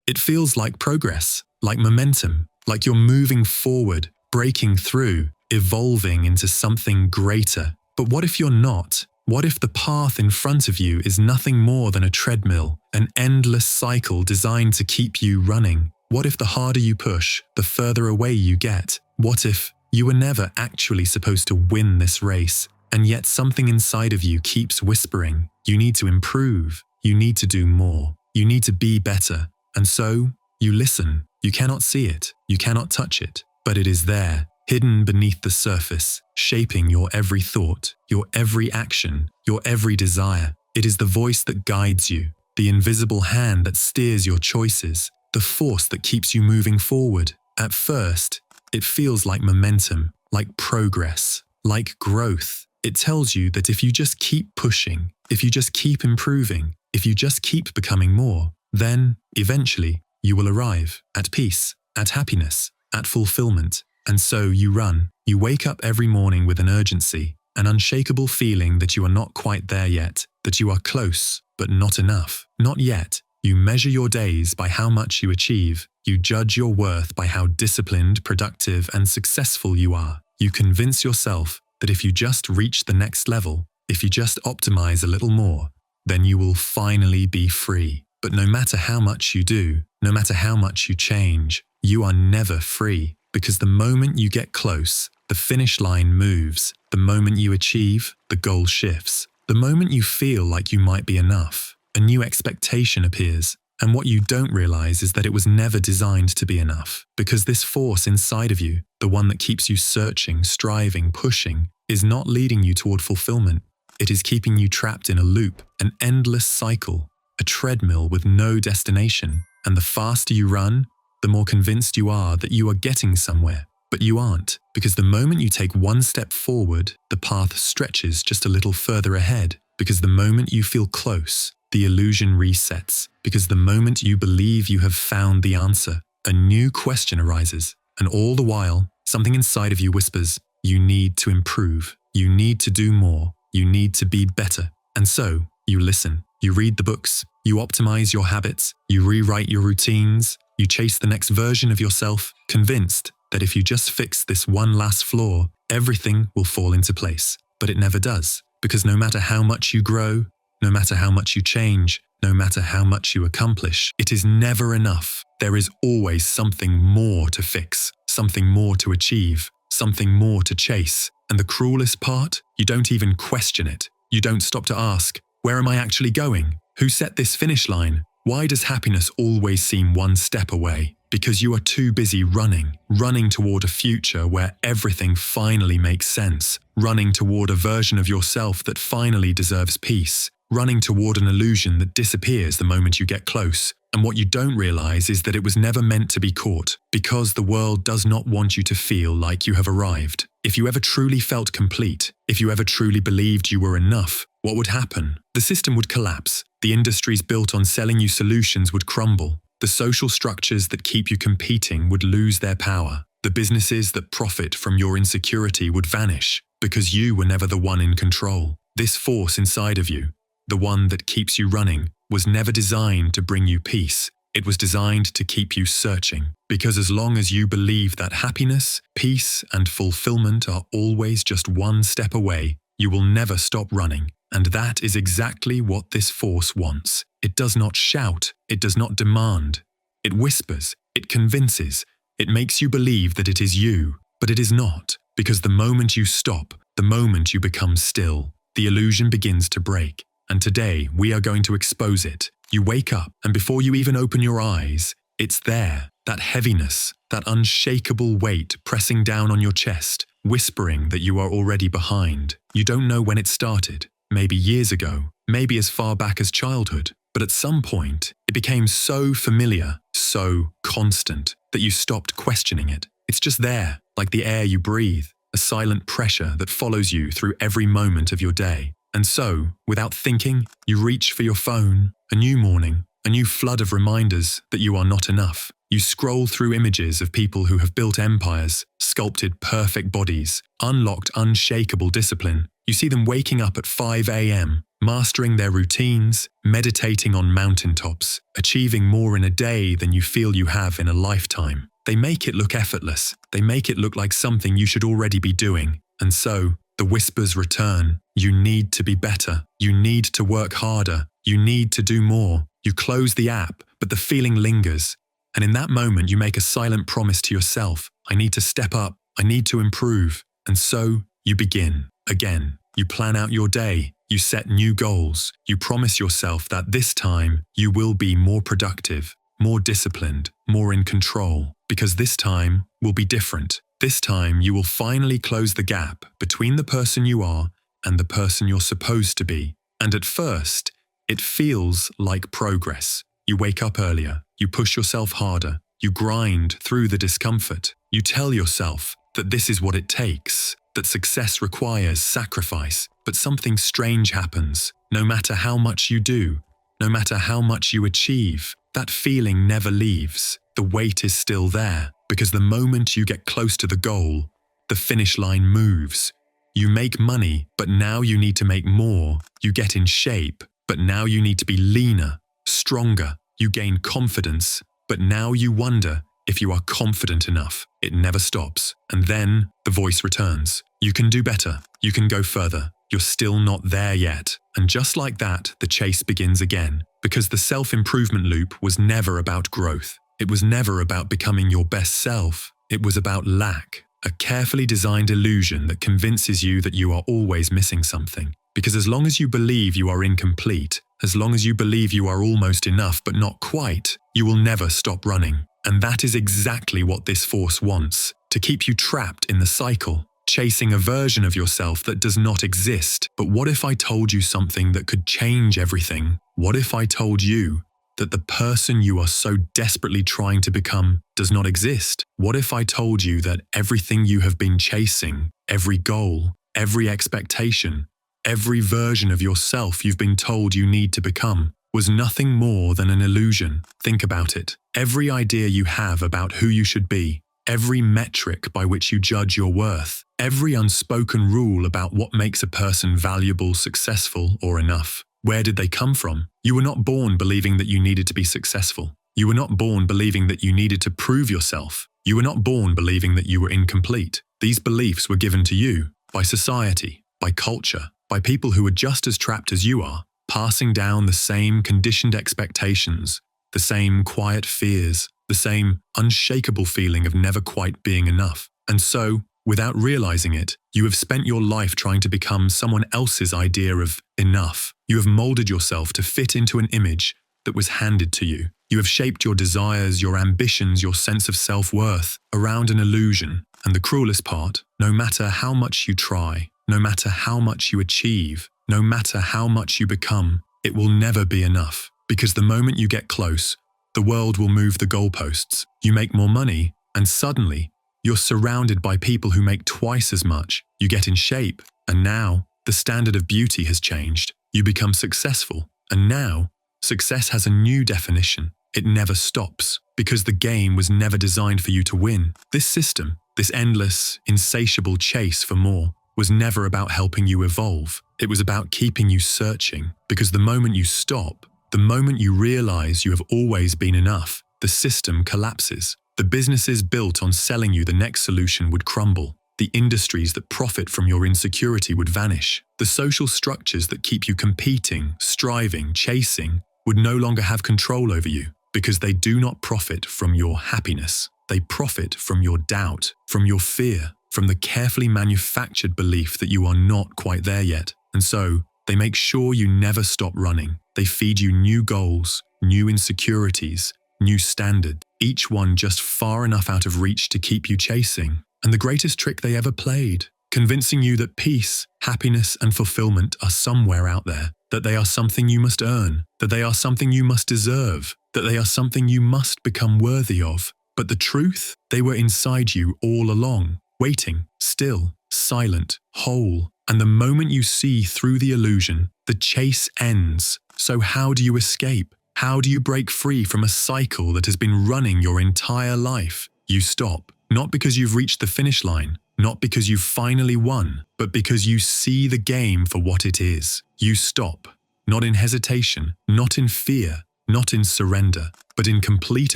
It feels like progress, like momentum, like you're moving forward, breaking through, evolving into something greater. But what if you're not? What if the path in front of you is nothing more than a treadmill, an endless cycle designed to keep you running? What if the harder you push, the further away you get? What if you were never actually supposed to win this race, and yet something inside of you keeps whispering, you need to improve, you need to do more, you need to be better. And so, you listen. You cannot see it, you cannot touch it, but it is there, hidden beneath the surface, shaping your every thought, your every action, your every desire. It is the voice that guides you, the invisible hand that steers your choices, the force that keeps you moving forward. At first, it feels like momentum, like progress, like growth. It tells you that if you just keep pushing, if you just keep improving, if you just keep becoming more, then, eventually, you will arrive at peace, at happiness, at fulfillment. And so you run. You wake up every morning with an urgency, an unshakable feeling that you are not quite there yet, that you are close, but not enough. Not yet. You measure your days by how much you achieve. You judge your worth by how disciplined, productive, and successful you are. You convince yourself that if you just reach the next level, if you just optimize a little more, then you will finally be free. But no matter how much you do, no matter how much you change, you are never free, because the moment you get close, the finish line moves. The moment you achieve, the goal shifts. The moment you feel like you might be enough, a new expectation appears. And what you don't realize is that it was never designed to be enough, because this force inside of you, the one that keeps you searching, striving, pushing, is not leading you toward fulfillment. It is keeping you trapped in a loop, an endless cycle, a treadmill with no destination. And the faster you run, the more convinced you are that you are getting somewhere. But you aren't, because the moment you take one step forward, the path stretches just a little further ahead. Because the moment you feel close, the illusion resets. Because the moment you believe you have found the answer, a new question arises. And all the while, something inside of you whispers, you need to improve, you need to do more, you need to be better. And so, you listen. You read the books, you optimize your habits, you rewrite your routines, you chase the next version of yourself, convinced that if you just fix this one last flaw, everything will fall into place. But it never does, because no matter how much you grow, no matter how much you change, no matter how much you accomplish, it is never enough. There is always something more to fix, something more to achieve, something more to chase. And the cruelest part, you don't even question it. You don't stop to ask, where am I actually going? Who set this finish line? Why does happiness always seem one step away? Because you are too busy running toward a future where everything finally makes sense, running toward a version of yourself that finally deserves peace, running toward an illusion that disappears the moment you get close. And what you don't realize is that it was never meant to be caught, because the world does not want you to feel like you have arrived. If you ever truly felt complete, if you ever truly believed you were enough, what would happen? The system would collapse. The industries built on selling you solutions would crumble. The social structures that keep you competing would lose their power. The businesses that profit from your insecurity would vanish, because you were never the one in control. This force inside of you, the one that keeps you running, was never designed to bring you peace. It was designed to keep you searching. Because as long as you believe that happiness, peace, and fulfillment are always just one step away, you will never stop running. And that is exactly what this force wants. It does not shout. It does not demand. It whispers. It convinces. It makes you believe that it is you, but it is not. Because the moment you stop, the moment you become still, the illusion begins to break. And today, we are going to expose it. You wake up, and before you even open your eyes, it's there. That heaviness, that unshakable weight pressing down on your chest, whispering that you are already behind. You don't know when it started. Maybe years ago, maybe as far back as childhood. But at some point, it became so familiar, so constant, that you stopped questioning it. It's just there, like the air you breathe, a silent pressure that follows you through every moment of your day. And so, without thinking, you reach for your phone, a new morning, a new flood of reminders that you are not enough. You scroll through images of people who have built empires, sculpted perfect bodies, unlocked unshakable discipline. You see them waking up at 5 a.m., mastering their routines, meditating on mountaintops, achieving more in a day than you feel you have in a lifetime. They make it look effortless. They make it look like something you should already be doing. And so, the whispers return. You need to be better. You need to work harder. You need to do more. You close the app, but the feeling lingers. And in that moment, you make a silent promise to yourself. I need to step up. I need to improve. And so, you begin. Again, you plan out your day. You set new goals. You promise yourself that this time you will be more productive, more disciplined, more in control, because this time will be different. This time you will finally close the gap between the person you are and the person you're supposed to be. And at first, it feels like progress. You wake up earlier. You push yourself harder. You grind through the discomfort. You tell yourself that this is what it takes, that success requires sacrifice. But something strange happens. No matter how much you do, no matter how much you achieve, that feeling never leaves. The weight is still there, because the moment you get close to the goal, the finish line moves. You make money, but now you need to make more. You get in shape, but now you need to be leaner, stronger. You gain confidence, but now you wonder if you are confident enough. It never stops. And then the voice returns. You can do better. You can go further. You're still not there yet. And just like that, the chase begins again. Because the self-improvement loop was never about growth. It was never about becoming your best self. It was about lack, a carefully designed illusion that convinces you that you are always missing something. Because as long as you believe you are incomplete, as long as you believe you are almost enough but not quite, you will never stop running. And that is exactly what this force wants, to keep you trapped in the cycle, chasing a version of yourself that does not exist. But what if I told you something that could change everything? What if I told you that the person you are so desperately trying to become does not exist? What if I told you that everything you have been chasing, every goal, every expectation, every version of yourself you've been told you need to become, was nothing more than an illusion? Think about it. Every idea you have about who you should be, every metric by which you judge your worth, every unspoken rule about what makes a person valuable, successful, or enough. Where did they come from? You were not born believing that you needed to be successful. You were not born believing that you needed to prove yourself. You were not born believing that you were incomplete. These beliefs were given to you by society, by culture, by people who are just as trapped as you are, passing down the same conditioned expectations, the same quiet fears, the same unshakable feeling of never quite being enough. And so, without realizing it, you have spent your life trying to become someone else's idea of enough. You have molded yourself to fit into an image that was handed to you. You have shaped your desires, your ambitions, your sense of self-worth around an illusion. And the cruelest part, no matter how much you try, no matter how much you achieve, no matter how much you become, it will never be enough. Because the moment you get close, the world will move the goalposts. You make more money, and suddenly, you're surrounded by people who make twice as much. You get in shape, and now, the standard of beauty has changed. You become successful, and now, success has a new definition. It never stops, because the game was never designed for you to win. This system, this endless, insatiable chase for more, was never about helping you evolve. It was about keeping you searching, because the moment you stop, the moment you realize you have always been enough, the system collapses. The businesses built on selling you the next solution would crumble. The industries that profit from your insecurity would vanish. The social structures that keep you competing, striving, chasing, would no longer have control over you, because they do not profit from your happiness. They profit from your doubt, from your fear, from the carefully manufactured belief that you are not quite there yet. And so, they make sure you never stop running. They feed you new goals, new insecurities, new standards, each one just far enough out of reach to keep you chasing. And the greatest trick they ever played, convincing you that peace, happiness, and fulfillment are somewhere out there, that they are something you must earn, that they are something you must deserve, that they are something you must become worthy of. But the truth, they were inside you all along, waiting, still, silent, whole. And the moment you see through the illusion, the chase ends. So how do you escape? How do you break free from a cycle that has been running your entire life? You stop, not because you've reached the finish line, not because you've finally won, but because you see the game for what it is. You stop, not in hesitation, not in fear, not in surrender, but in complete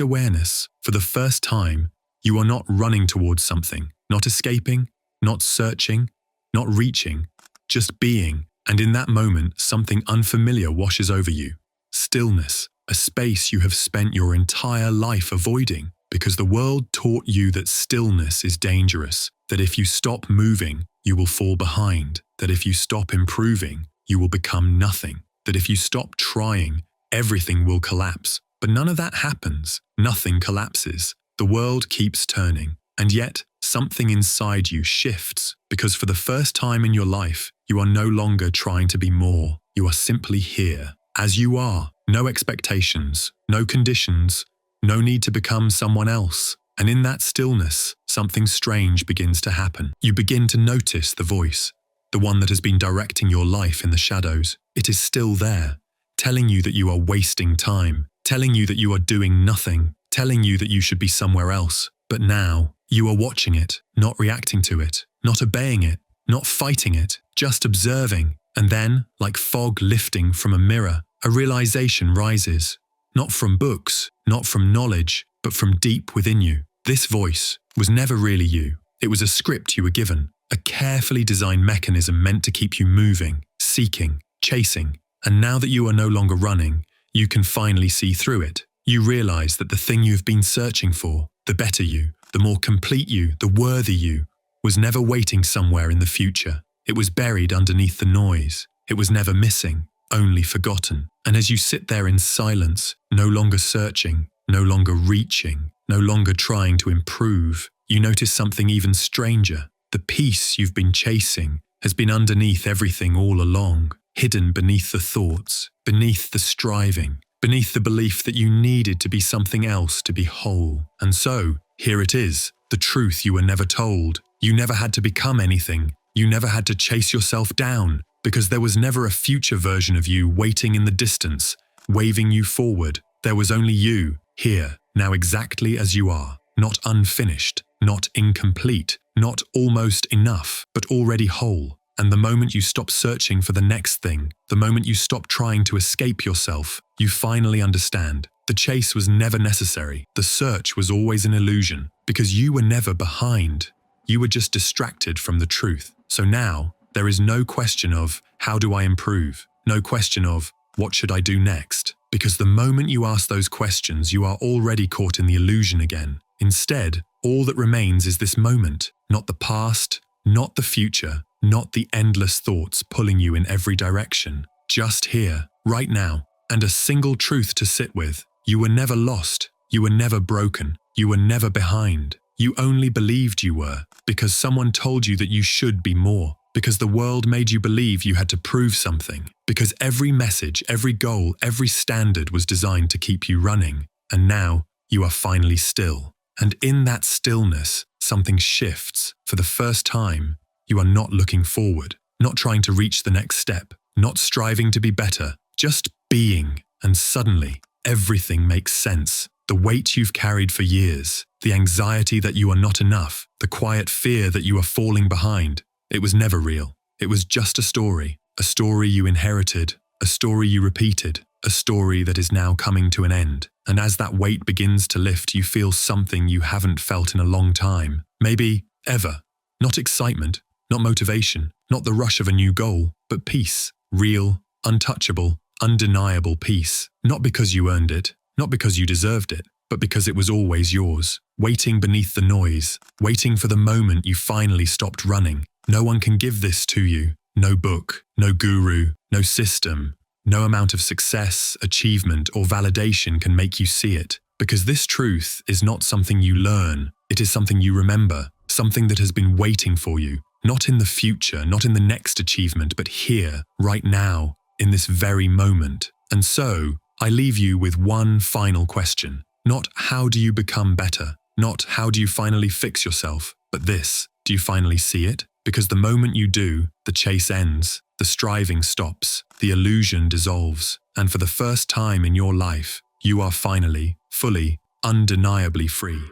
awareness. For the first time, you are not running towards something, not escaping, not searching, not reaching, just being. And in that moment, something unfamiliar washes over you. Stillness, a space you have spent your entire life avoiding, because the world taught you that stillness is dangerous, that if you stop moving, you will fall behind, that if you stop improving, you will become nothing, that if you stop trying, everything will collapse. But none of that happens. Nothing collapses. The world keeps turning. And yet, something inside you shifts, because for the first time in your life, you are no longer trying to be more. You are simply here, as you are. No expectations, no conditions, no need to become someone else. And in that stillness, something strange begins to happen. You begin to notice the voice, the one that has been directing your life in the shadows. It is still there, telling you that you are wasting time, telling you that you are doing nothing, telling you that you should be somewhere else. But now, you are watching it, not reacting to it, not obeying it, not fighting it, just observing. And then, like fog lifting from a mirror, a realization rises. Not from books, not from knowledge, but from deep within you. This voice was never really you. It was a script you were given, a carefully designed mechanism meant to keep you moving, seeking, chasing. And now that you are no longer running, you can finally see through it. You realize that the thing you've been searching for, the better you, the more complete you, the worthy you, was never waiting somewhere in the future. It was buried underneath the noise. It was never missing, only forgotten. And as you sit there in silence, no longer searching, no longer reaching, no longer trying to improve, you notice something even stranger. The peace you've been chasing has been underneath everything all along, hidden beneath the thoughts, beneath the striving, beneath the belief that you needed to be something else to be whole. And so, here it is, the truth you were never told. You never had to become anything. You never had to chase yourself down, because there was never a future version of you waiting in the distance, waving you forward. There was only you, here, now exactly as you are, not unfinished, not incomplete, not almost enough, but already whole. And the moment you stop searching for the next thing, the moment you stop trying to escape yourself, you finally understand. The chase was never necessary. The search was always an illusion, because you were never behind. You were just distracted from the truth. So now, there is no question of, how do I improve? No question of, what should I do next? Because the moment you ask those questions, you are already caught in the illusion again. Instead, all that remains is this moment, not the past, not the future, not the endless thoughts pulling you in every direction. Just here, right now, and a single truth to sit with. You were never lost. You were never broken. You were never behind. You only believed you were, because someone told you that you should be more, because the world made you believe you had to prove something, because every message, every goal, every standard was designed to keep you running. And now, you are finally still. And in that stillness, something shifts. For the first time, you are not looking forward, not trying to reach the next step, not striving to be better, just being. And suddenly, everything makes sense. The weight you've carried for years, the anxiety that you are not enough, the quiet fear that you are falling behind, it was never real. It was just a story you inherited, a story you repeated, a story that is now coming to an end. And as that weight begins to lift, you feel something you haven't felt in a long time, maybe ever. Not excitement, not motivation, not the rush of a new goal, but peace, real, untouchable, undeniable peace. Not because you earned it, not because you deserved it, but because it was always yours, waiting beneath the noise, waiting for the moment you finally stopped running. No one can give this to you. No book, no guru, no system, no amount of success, achievement, or validation can make you see it. Because this truth is not something you learn, it is something you remember, something that has been waiting for you, not in the future, not in the next achievement, but here, right now, in this very moment. And so, I leave you with one final question. Not how do you become better, not how do you finally fix yourself, but this, do you finally see it? Because the moment you do, the chase ends, the striving stops, the illusion dissolves, and for the first time in your life, you are finally, fully, undeniably free.